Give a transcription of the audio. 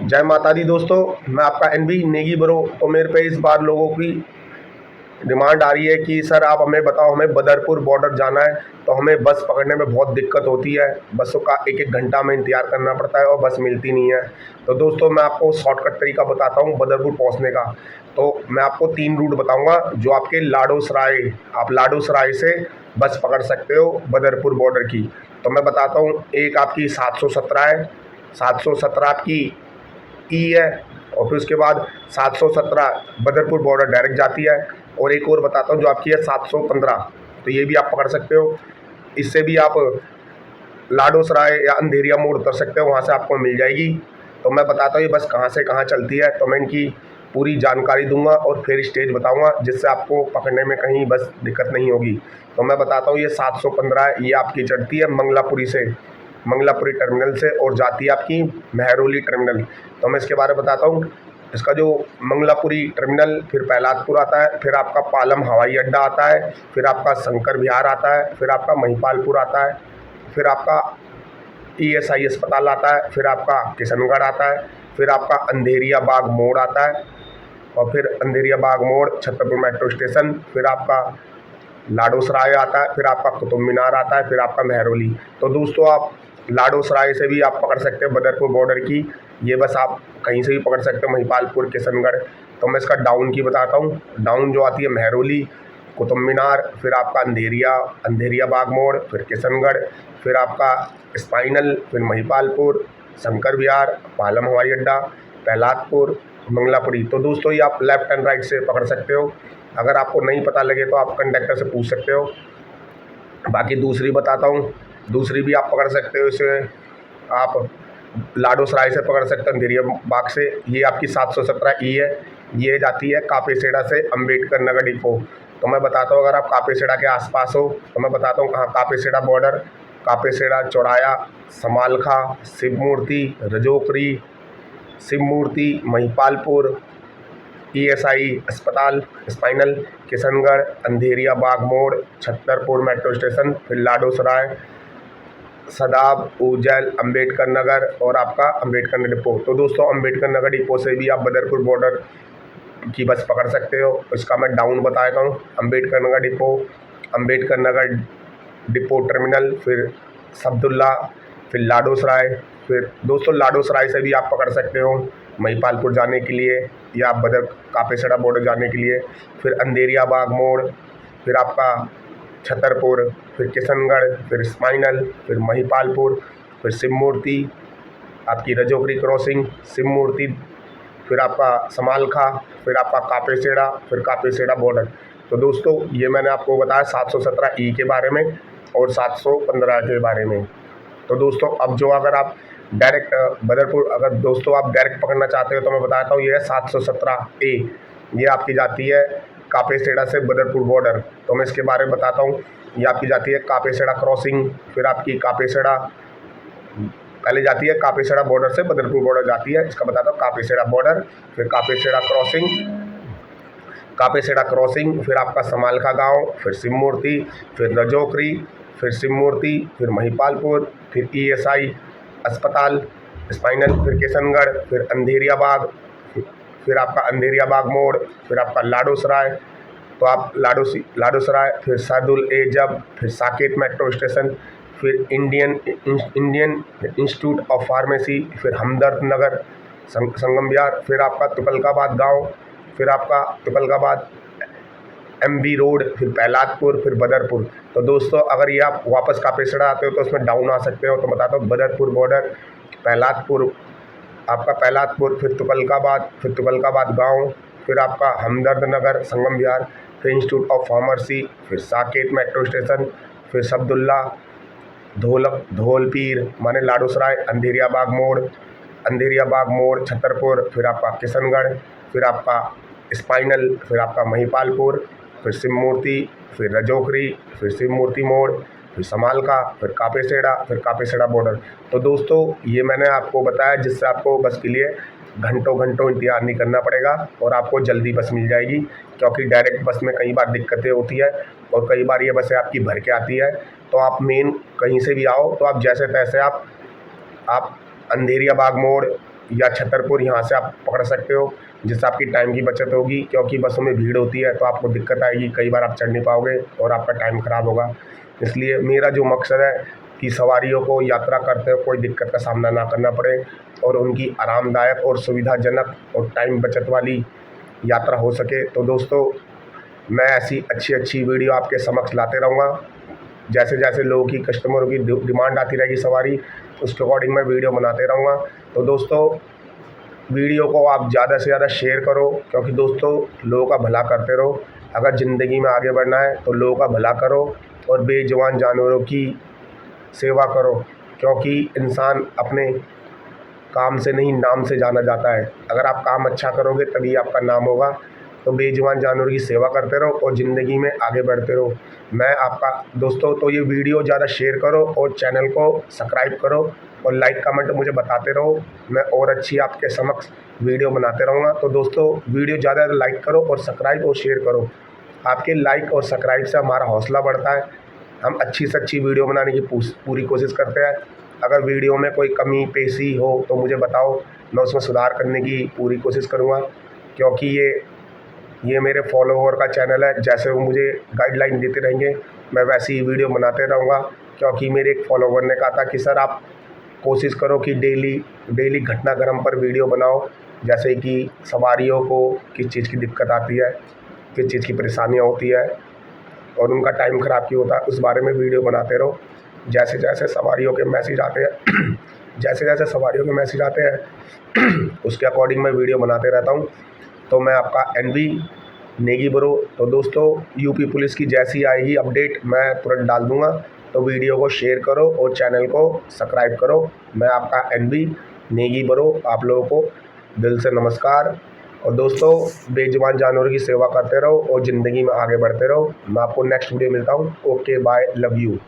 जय माता दी दोस्तों। मैं आपका एनबी नेगी ब्रो। तो मेरे पे इस बार लोगों की डिमांड आ रही है कि सर आप हमें बताओ, हमें बदरपुर बॉर्डर जाना है तो हमें बस पकड़ने में बहुत दिक्कत होती है। बसों का एक एक घंटा में इंतज़ार करना पड़ता है और बस मिलती नहीं है। तो दोस्तों मैं आपको शॉर्टकट तरीका बताता हूँ बदरपुर पहुँचने का। तो मैं आपको 3 रूट बताऊँगा जो आपके लाडोसराय, आप लाडोसराय से बस पकड़ सकते हो बदरपुर बॉर्डर की। तो मैं बताता हूँ, एक आपकी 717 है, 717 आपकी ई है, और फिर उसके बाद 717 बदरपुर बॉर्डर डायरेक्ट जाती है। और एक और बताता हूँ जो आपकी है 715, तो ये भी आप पकड़ सकते हो। इससे भी आप लाडोसराय या अंधेरिया मोड़ उतर सकते हो, वहाँ से आपको मिल जाएगी। तो मैं बताता हूँ ये बस कहाँ से कहाँ चलती है, तो मैं इनकी पूरी जानकारी दूंगा और फिर स्टेज बताऊंगा जिससे आपको पकड़ने में कहीं बस दिक्कत नहीं होगी। तो मैं बताता हूँ, ये 715 है, ये आपकी चढ़ती है मंगलापुरी से, मंगलापुरी टर्मिनल से, और जाती है आपकी महरौली टर्मिनल। तो मैं इसके बारे में बताता हूँ। इसका जो मंगलापुरी टर्मिनल, फिर प्रहलादपुर आता है, फिर आपका पालम हवाई अड्डा आता है, फिर आपका शंकर विहार आता है, फिर आपका महिपालपुर आता है, फिर आपका ईएसआई अस्पताल आता है, फिर आपका किशनगढ़ आता है, फिर आपका अंधेरिया बाग मोड़ आता है, और फिर अंधेरिया बाग मोड़ छतरपुर मेट्रो स्टेशन, फिर आपका लाडोसराय आता है, फिर आपका कुतुब मीनार आता है, फिर आपका महरौली। तो दोस्तों आप लाडोसराय से भी आप पकड़ सकते हो बदरपुर बॉर्डर की, ये बस आप कहीं से भी पकड़ सकते हो, महिपालपुर, किशनगढ़। तो मैं इसका डाउन की बताता हूँ। डाउन जो आती है महरौली, कुतुब मीनार, फिर आपका अंधेरिया, अंधेरिया बाग मोड़, फिर किशनगढ़, फिर आपका स्पाइनल, फिर महिपालपुर, शंकर विहार, पालम हवाई अड्डा, प्रहलादपुर, मंगलापुरी। तो दोस्तों ये आप लेफ़्ट एंड राइट से पकड़ सकते हो। अगर आपको नहीं पता लगे तो आप कंडक्टर से पूछ सकते हो। बाकी दूसरी बताता हूँ, दूसरी भी आप पकड़ सकते हो। इसे आप लाडोसराय से पकड़ सकते हो, अंधेरिया बाग से। ये आपकी 717 ई है, ये जाती है कापेसेड़ा से अम्बेडकर नगर डिपो। तो मैं बताता हूँ, अगर आप कापेसेड़ा के आसपास हो तो मैं बताता हूँ कहाँ। कापेसेड़ा बॉर्डर, कापेसेड़ा, चौराया, समालखा, शिव मूर्ति, रजोकरी, शिव मूर्ति, महिपालपुर, ईएसआई अस्पताल, स्पाइनल, किशनगढ़, अंधेरिया बाग मोड़, छतरपुर मेट्रो स्टेशन, फिर लाडोसराय, सदाब, ऊजल, अम्बेडकर नगर, और आपका अम्बेडकर नगर डिपो। तो दोस्तों अम्बेडकर नगर डिपो से भी आप बदरपुर बॉर्डर की बस पकड़ सकते हो। इसका मैं डाउन बता देता हूँ। Ambedkar Nagar depot, Ambedkar Nagar depot terminal, फिर सब्दुल्ला, फिर लाडोसराय। फिर दोस्तों लाडोसराय से भी आप पकड़ सकते हो महिपालपुर जाने के लिए, या आप बदर कापेसड़ा बॉर्डर जाने के लिए। फिर अंधेरिया बाग मोड़, फिर आपका छतरपुर, फिर किशनगढ़, फिर स्पाइनल, फिर महिपालपुर, फिर शिव मूर्ति, आपकी रजोकरी क्रॉसिंग, शिव मूर्ति, फिर आपका समालखा, फिर आपका कापेसेड़ा, फिर कापेसेड़ा बॉर्डर। तो दोस्तों ये मैंने आपको बताया 717 ई के बारे में और 715 के बारे में। तो दोस्तों अब जो अगर आप डायरेक्ट बदरपुर, अगर दोस्तों आप डायरेक्ट पकड़ना चाहते हो तो मैं बताता हूँ, ये है 717 ए, ये आपकी जाती है कापेसेड़ा से बदरपुर बॉर्डर। तो मैं इसके बारे में बताता हूँ। ये आपकी जाती है कापेसेड़ा क्रॉसिंग, फिर आपकी कापेसेड़ा पहले जाती है, कापेसेड़ा बॉर्डर से बदरपुर बॉर्डर जाती है। इसका बताता हूँ, कापेसेड़ा बॉर्डर, फिर कापेसेड़ा क्रॉसिंग, कापेसेड़ा क्रॉसिंग, फिर आपका समालखा गांव, फिर शिव मूर्ति, फिर रजोकरी, फिर शिव मूर्ति, फिर महिपालपुर, फिर ईएसआई अस्पताल, स्पाइनल, फिर किशनगढ़, फिर अंधेरिया बाग, फिर आपका अंधेरिया बाग मोड़, फिर आपका लाडोसराय। तो आप लाडोसराय, फिर सादुल ए जब, फिर साकेत मेट्रो स्टेशन, फिर Indian Indian institute of pharmacy, फिर हमदर्द नगर, संगम विहार, फिर आपका तुगलकाबाद गांव, फिर आपका तुगलकाबाद एमबी रोड, फिर प्रहलादपुर, फिर बदरपुर। तो दोस्तों अगर ये आप वापस कापेसड़ा आते हो तो उसमें डाउन आ सकते हो। तो बताता हूँ, बदरपुर बॉर्डर, प्रहलादपुर, आपका प्रहलादपुर, फिर तुगलकाबाद गांव, फिर आपका हमदर्द नगर, संगम विहार, फिर इंस्टीट्यूट ऑफ फार्मेसी, फिर साकेत मेट्रो स्टेशन, फिर सब्दुल्ला, धौलपीर माने लाडोसराय, अंधेरिया बाग मोड़, अंधेरिया बाग मोड़ छतरपुर, फिर आपका किशनगढ़, फिर आपका स्पाइनल, फिर आपका महिपालपुर, फिर शिव मूर्ति, फिर रजोकरी, फिर शिव मूर्ति मोड़, फिर समालखा, फिर कापेसेड़ा बॉर्डर। तो दोस्तों ये मैंने आपको बताया जिससे आपको बस के लिए घंटों घंटों इंतजार नहीं करना पड़ेगा और आपको जल्दी बस मिल जाएगी। क्योंकि डायरेक्ट बस में कई बार दिक्कतें होती है और कई बार ये बसें आपकी भर के आती है। तो आप मेन कहीं से भी आओ तो आप जैसे तैसे आप अंधेरिया बाग मोड़, या छतरपुर, यहाँ से आप पकड़ सकते हो, जिससे आपकी टाइम की बचत होगी, क्योंकि बसों में भीड़ होती है तो आपको दिक्कत आएगी, कई बार आप चढ़ नहीं पाओगे और आपका टाइम ख़राब होगा। इसलिए मेरा जो मकसद है कि सवारियों को यात्रा करते हुए कोई दिक्कत का सामना ना करना पड़े और उनकी आरामदायक और सुविधाजनक और टाइम बचत वाली यात्रा हो सके। तो दोस्तों, मैं ऐसी अच्छी वीडियो आपके समक्ष लाते रहूँगा। जैसे जैसे लोगों की, कस्टमरों की डिमांड आती रहेगी सवारी, उसके अकॉर्डिंग मैं वीडियो बनाते रहूँगा। तो दोस्तों, वीडियो को आप ज़्यादा से ज़्यादा शेयर करो, क्योंकि दोस्तों लोगों का भला करते रहो। अगर ज़िंदगी में आगे बढ़ना है तो लोगों का भला करो और बेजुबान जानवरों की सेवा करो, क्योंकि इंसान अपने काम से नहीं, नाम से जाना जाता है। अगर आप काम अच्छा करोगे तभी आपका नाम होगा। तो बेजुबान जानवरों की सेवा करते रहो और ज़िंदगी में आगे बढ़ते रहो। मैं आपका दोस्तों, तो ये वीडियो ज़्यादा शेयर करो और चैनल को सब्सक्राइब करो और लाइक कमेंट मुझे बताते रहो। मैं और अच्छी आपके समक्ष वीडियो बनाते रहूँगा। तो दोस्तों, वीडियो ज़्यादा लाइक करो और सब्सक्राइब और शेयर करो। आपके लाइक और सब्सक्राइब से हमारा हौसला बढ़ता है। हम अच्छी से अच्छी वीडियो बनाने की पूरी कोशिश करते हैं। अगर वीडियो में कोई कमी पेशी हो तो मुझे बताओ, मैं उसमें सुधार करने की पूरी कोशिश करूँगा, क्योंकि ये मेरे फॉलोवर का चैनल है। जैसे वो मुझे गाइडलाइन देते रहेंगे, मैं वैसी ही वीडियो बनाते रहूँगा। क्योंकि मेरे एक फॉलोवर ने कहा था कि सर आप कोशिश करो कि डेली घटनाक्रम पर वीडियो बनाओ, जैसे कि सवारियों को किस चीज़ की दिक्कत आती है, किस चीज़ की परेशानियाँ होती है और उनका टाइम ख़राब क्यों होता है, उस बारे में वीडियो बनाते रहो। जैसे जैसे सवारियों के मैसेज आते हैं जैसे जैसे सवारियों के मैसेज आते हैं उसके अकॉर्डिंग मैं वीडियो बनाते रहता हूँ। तो मैं आपका एनवी नेगी ब्रो। तो दोस्तों, यूपी पुलिस की जैसी आएगी अपडेट मैं तुरंत डाल दूँगा। तो वीडियो को शेयर करो और चैनल को सब्सक्राइब करो। मैं आपका एनवी नेगी ब्रो, आप लोगों को दिल से नमस्कार। और दोस्तों, बेजुबान जानवरों की सेवा करते रहो और ज़िंदगी में आगे बढ़ते रहो। मैं आपको नेक्स्ट वीडियो मिलता हूँ। Okay, bye, love you.